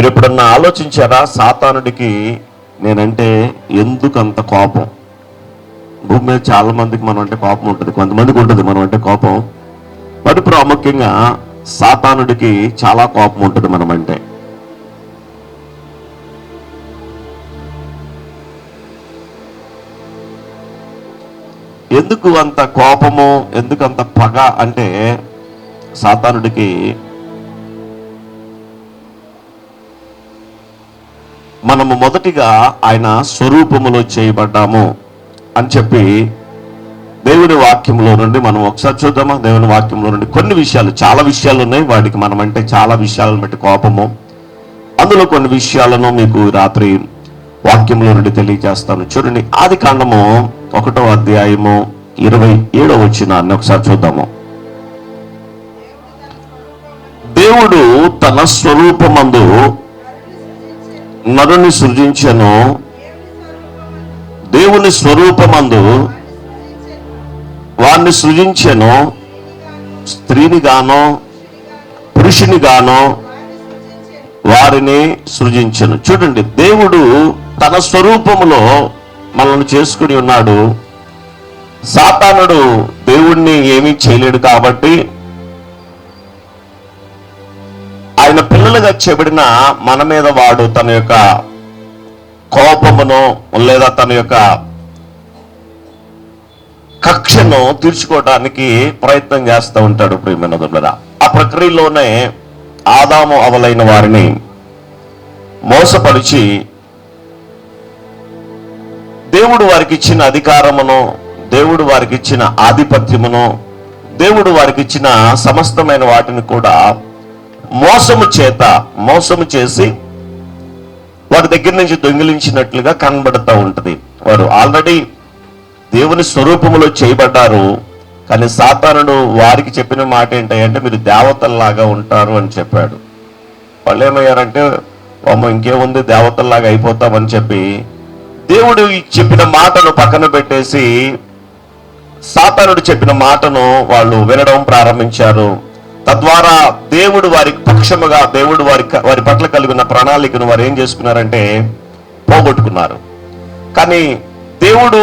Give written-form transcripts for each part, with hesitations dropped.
ఎప్పుడన్నా ఆలోచించారా సాతానుడికి నేనంటే ఎందుకంత కోపం? భూమి మీద చాలా మందికి మనం అంటే కోపం ఉంటుంది, కొంతమందికి ఉంటుంది మనం అంటే కోపం. మరి ప్రాముఖ్యంగా సాతానుడికి చాలా కోపం ఉంటుంది మనం అంటే. ఎందుకు అంత కోపము, ఎందుకు అంత పగ అంటే సాతానుడికి మనము మొదటిగా ఆయన స్వరూపములో చేయబడ్డాము అని చెప్పి దేవుని వాక్యంలో నుండి మనం ఒకసారి చూద్దామా? దేవుని వాక్యంలో నుండి కొన్ని విషయాలు, చాలా విషయాలు ఉన్నాయి వాడికి మనం అంటే చాలా విషయాలను బట్టి కోపము. అందులో కొన్ని విషయాలను మీకు రాత్రి వాక్యంలో నుండి తెలియజేస్తాను. చూడండి, ఆదికాండము 1వ అధ్యాయము 27వ వచనాన్ని ఒకసారి చూద్దాము. దేవుడు తన స్వరూపమందు నరుని సృజించెను, దేవుని స్వరూపమందు వారిని సృజించెను, స్త్రీని గాను పురుషుని గాను వారిని సృజించెను. చూడండి, దేవుడు తన స్వరూపములో మనల్ని చేసుకుని ఉన్నాడు. సాతానుడు దేవుణ్ణి ఏమీ చేయలేడు కాబట్టి ఆయన పిల్లలుగా చెబడిన మన మీద వాడు తన యొక్క కోపమును లేదా తన యొక్క కక్షను తీర్చుకోవడానికి ప్రయత్నం చేస్తూ ఉంటాడు. ప్రియమైనదులారా, ఆ ప్రక్రియలోనే ఆదాము అవలైన వారిని మోసపరిచి దేవుడు వారికి ఇచ్చిన అధికారమును, దేవుడు వారికి ఇచ్చిన ఆధిపత్యమును, దేవుడు వారికి ఇచ్చిన సమస్తమైన వాటిని కూడా మోసము చేసి వారి దగ్గర నుంచి దొంగిలించినట్లుగా కనబడుతూ ఉంటుంది. వారు ఆల్రెడీ దేవుని స్వరూపములో చేయబడ్డారు, కానీ సాతానుడు వారికి చెప్పిన మాట ఏంటంటే మీరు దేవతల్లాగా ఉంటారు అని చెప్పాడు. వాళ్ళు ఏమయ్యారంటే ఇంకేముంది దేవతల్లాగా అయిపోతామని చెప్పి దేవుడు చెప్పిన మాటను పక్కన పెట్టేసి సాతానుడు చెప్పిన మాటను వాళ్ళు వినడం ప్రారంభించారు. తద్వారా దేవుడు వారికి పక్షముగా, దేవుడు వారి పట్ల కలిగిన ప్రణాళికను వారు ఏం చేసుకున్నారంటే పోగొట్టుకున్నారు. కానీ దేవుడు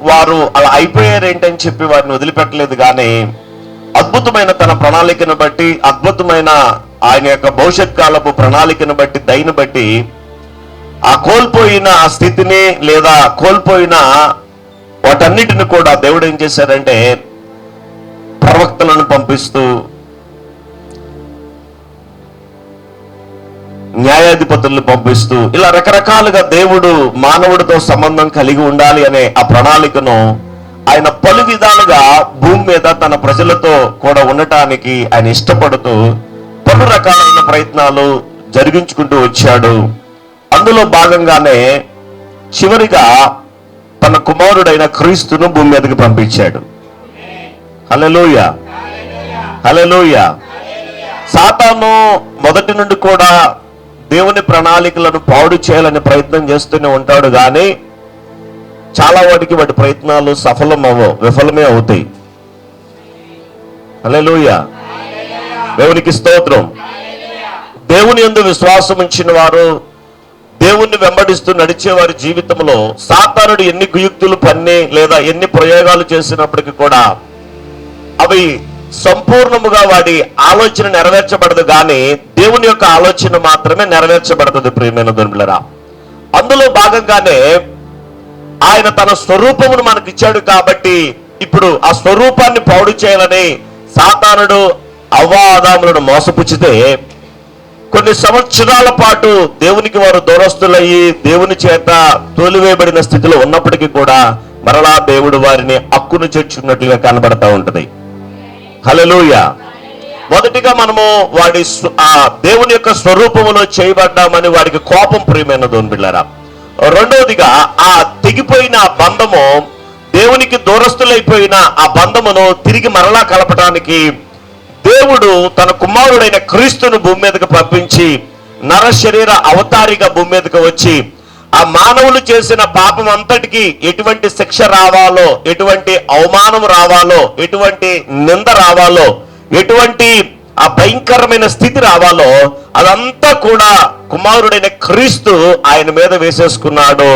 వారు అలా అయిపోయారేంటని చెప్పి వారిని వదిలిపెట్టలేదు. కానీ అద్భుతమైన తన ప్రణాళికను బట్టి, అద్భుతమైన ఆయన యొక్క భవిష్యత్ కాలపు ప్రణాళికను బట్టి, దయను బట్టి ఆ కోల్పోయిన ఆ స్థితిని లేదా కోల్పోయిన వాటన్నిటిని కూడా దేవుడు ఏం చేశారంటే ప్రవక్తలను పంపిస్తూ, న్యాయాధిపతులను పంపిస్తూ, ఇలా రకరకాలుగా దేవుడు మానవుడితో సంబంధం కలిగి ఉండాలి అనే ఆ ప్రణాళికను ఆయన పలు విధాలుగా భూమి మీద తన ప్రజలతో కూడా ఉండటానికి ఆయన ఇష్టపడుతూ పలు రకాలైన ప్రయత్నాలు జరిగించుకుంటూ వచ్చాడు. అందులో భాగంగానే చివరిగా తన కుమారుడైన క్రీస్తును భూమి మీదకి పంపించాడు. హల్లెలూయా, హల్లెలూయా. సాతాను మొదటి నుండి కూడా దేవుని ప్రణాళికలను పాడు చేయాలని ప్రయత్నం చేస్తూనే ఉంటాడు. కానీ చాలా వాటి ప్రయత్నాలు విఫలమే అవుతాయి. హల్లెలూయా, దేవునికి స్తోత్రం. దేవుని యందు విశ్వాసం ఉంచిన వారు, దేవుణ్ణి వెంబడిస్తూ నడిచే వారి జీవితంలో సాతానుడు ఎన్ని కుయుక్తులు పన్ని లేదా ఎన్ని ప్రయోగాలు చేసినప్పటికీ కూడా అవి సంపూర్ణముగా వాడి ఆలోచన నెరవేర్చబడదు. కానీ దేవుని యొక్క ఆలోచన మాత్రమే నెరవేర్చబడుతుంది. ప్రియమైన దుర్మిలరా, అందులో భాగంగానే ఆయన తన స్వరూపమును మనకి ఇచ్చాడు. కాబట్టి ఇప్పుడు ఆ స్వరూపాన్ని పాడు చేయాలని సాతానుడు అవ్వ ఆదాములను మోసపుచ్చితే కొన్ని సంవత్సరాల పాటు దేవునికి వారు దూరస్తులయ్యి దేవుని చేత తోలివేయబడిన స్థితిలో ఉన్నప్పటికీ కూడా మరలా దేవుడు వారిని హక్కును చేర్చుకున్నట్లుగా కనబడతా ఉంటది. హల్లెలూయా. మొదటిగా మనము వాడి దేవుని యొక్క స్వరూపములో చేయబడ్డామని వాడికి కోపం, ప్రియమైన దోన్బిళ్ళారా. రెండవదిగా ఆ తెగిపోయిన బంధము, దేవునికి దూరస్తులైపోయిన ఆ బంధమును తిరిగి మరలా కలపటానికి దేవుడు తన కుమారుడైన క్రీస్తును భూమి మీదకి పంపించి నర శరీర అవతారిగా భూమి మీదకి వచ్చి ఆ మానవులు చేసిన పాపం అంతటికి ఎటువంటి శిక్ష రావాలో, ఎటువంటి అవమానం రావాలో, ఎటువంటి నింద రావాలో, ఎటువంటి ఆ భయంకరమైన స్థితి రావాలో అదంతా కూడా కుమారుడైన క్రీస్తు ఆయన మీద వేసేసుకున్నాడు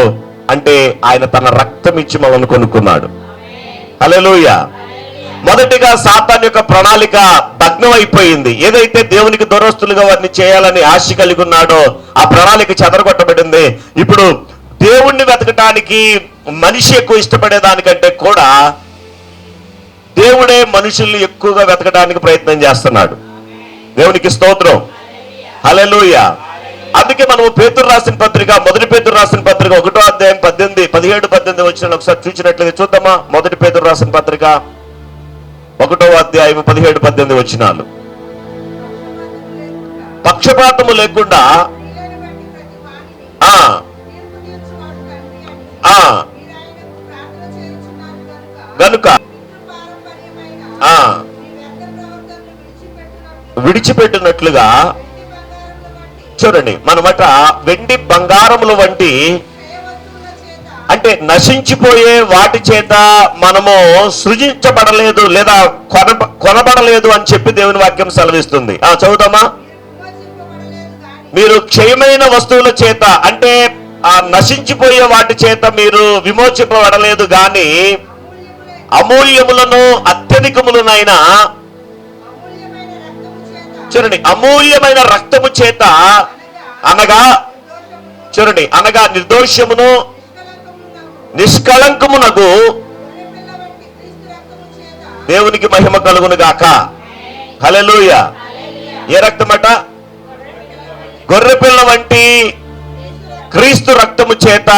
అంటే ఆయన తన రక్తం ఇచ్చి మనల్ని కొనుక్కున్నాడు. హల్లెలూయా. మొదటిగా సాతాను యొక్క ప్రణాళిక భగ్నం అయిపోయింది. ఏదైతే దేవునికి దూరస్తులుగా వారిని చేయాలని ఆశ కలిగి ఉన్నాడో ఆ ప్రణాళిక చెదరగొట్టబడింది. ఇప్పుడు దేవుణ్ణి వెతకటానికి మనిషి ఎక్కువ ఇష్టపడేదానికంటే కూడా దేవుడే మనుషుల్ని ఎక్కువగా వెతకడానికి ప్రయత్నం చేస్తున్నాడు. దేవునికి స్తోత్రం. హల్లెలూయా. అందుకే మనము పేతురు రాసిన పత్రిక, మొదటి పేతురు రాసిన పత్రిక 1వ అధ్యాయం 17, 17, 18 వచ్చిన ఒకసారి చూసినట్లయితే చూద్దామా. మొదటి పేతురు రాసిన పత్రిక 1వ అధ్యాయం 17, 18 వచనాలు. పక్షపాతము లేకుండా గనుక విడిచిపెట్టినట్లుగా చూడండి, మనమట వెండి బంగారముల వంటి అంటే నశించిపోయే వాటి చేత మనము సృజించబడలేదు లేదా కొనబడలేదు అని చెప్పి దేవుని వాక్యం సెలవిస్తుంది. చదువుతామా. మీరు క్షయమైన వస్తువుల చేత అంటే ఆ నశించిపోయే వాటి చేత మీరు విమోచింపబడలేదు గాని అమూల్యములను అత్యధికములనైనా చూడండి అమూల్యమైన రక్తము చేత అనగా చూడండి అనగా నిర్దోషమును నిష్కళంకమునకు దేవునికి మహిమ కలుగును గాక. హల్లెలూయా. ఏ రక్తమట? గొర్రెపిల్ల వంటి క్రీస్తు రక్తము చేత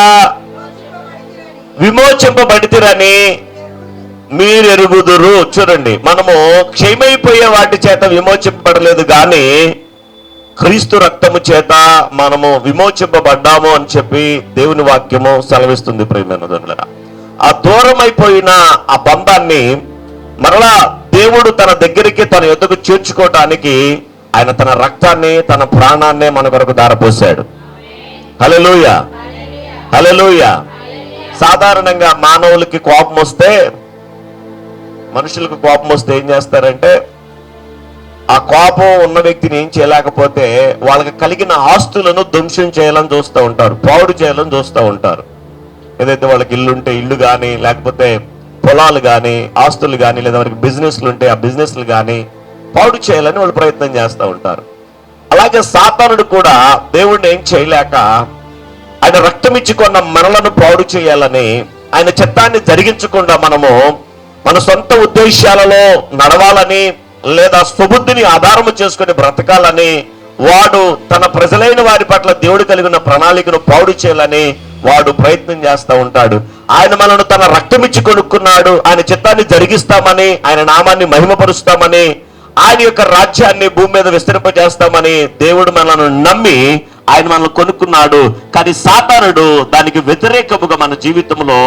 విమోచింపబడితిరని మీరు ఎరుగుదురు. చూడండి, మనము క్షయమైపోయే వాటి చేత విమోచింపబడలేదు కానీ క్రీస్తు రక్తము చేత మనము విమోచింపబడ్డాము అని చెప్పి దేవుని వాక్యము సెలవిస్తుంది. ప్రియమైనదులారా, ఆ దూరమైపోయిన ఆ బంధాన్ని మరలా దేవుడు తన దగ్గరికి తన యొద్దకు చేర్చుకోవటానికి ఆయన తన రక్తాన్ని తన ప్రాణాన్ని మన కొరకు ధారపోశాడు. హల్లెలూయా. హల్లెలూయా. సాధారణంగా మానవులకి కోపం వస్తే, మనుషులకు కోపం వస్తే ఏం చేస్తారంటే ఆ కోపం ఉన్న వ్యక్తిని ఏం చేయలేకపోతే వాళ్ళకి కలిగిన ఆస్తులను ధ్వంసం చేయాలని చూస్తూ ఉంటారు, పాడు చేయాలని చూస్తూ ఉంటారు. ఏదైతే వాళ్ళకి ఇల్లు ఉంటే ఇల్లు కానీ, లేకపోతే పొలాలు కానీ, ఆస్తులు కానీ, లేదా వాళ్ళకి బిజినెస్లు ఉంటే ఆ బిజినెస్లు కానీ పాడు చేయాలని వాళ్ళు ప్రయత్నం చేస్తూ ఉంటారు. అలాగే సాతానుడు కూడా దేవుడిని ఏం చేయలేక ఆయన రక్తం ఇచ్చుకున్న మనలను పాడు చేయాలని, ఆయన చిత్తాన్ని జరిగించకుండా మనము మన సొంత ఉద్దేశాలలో నడవాలని లేదా స్వబుద్ధిని ఆధారము చేసుకుని బ్రతకాలని వాడు తన ప్రజలైన వారి పట్ల దేవుడు కలిగిన ప్రణాళికను పాడు చేయాలని వాడు ప్రయత్నం చేస్తూ ఉంటాడు. ఆయన మనను తన రక్తం ఇచ్చి కొనుక్కున్నాడు, ఆయన చిత్తాన్ని జరిగిస్తామని, ఆయన నామాన్ని మహిమపరుస్తామని, ఆయన యొక్క రాజ్యాన్ని భూమి మీద విస్తరింపజేస్తామని దేవుడు మనను నమ్మి ఆయన మనల్ని కొనుక్కున్నాడు. కానీ సాతానుడు దానికి వ్యతిరేకముగా మన జీవితంలో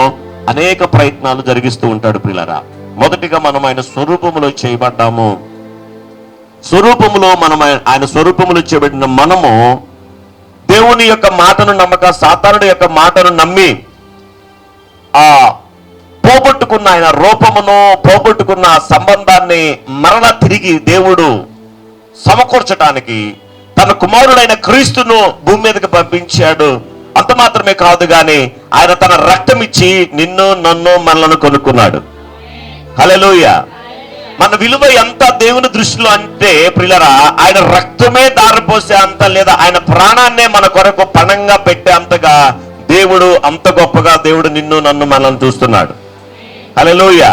అనేక ప్రయత్నాలు జరిగిస్తూ ఉంటాడు. ప్రియులారా, మొదటిగా మనం ఆయన స్వరూపములో చేయబడ్డాము. స్వరూపములో మనం ఆయన స్వరూపములో చేయబడిన మనము దేవుని యొక్క మాటను నమ్మక సాతానుడి యొక్క మాటను నమ్మి ఆ పోగొట్టుకున్న ఆయన రూపమును, పోగొట్టుకున్న సంబంధాన్ని మరలా తిరిగి దేవుడు సమకూర్చడానికి తన కుమారుడైన క్రీస్తును భూమి మీదకి పంపించాడు. అంత మాత్రమే కాదు గాని ఆయన తన రక్తం ఇచ్చి నిన్ను నన్ను మనలను కొనుక్కున్నాడు. హల్లెలూయా. మన విలువ ఎంత దేవుని దృష్టిలో అంటే ప్రియులారా, ఆయన రక్తమే దారిపోసే అంత, లేదా ఆయన ప్రాణాన్నే మన కొరకు పణంగా పెట్టే అంతగా దేవుడు, అంత గొప్పగా దేవుడు నిన్ను నన్ను మనల్ని చూస్తున్నాడు. హల్లెలూయా.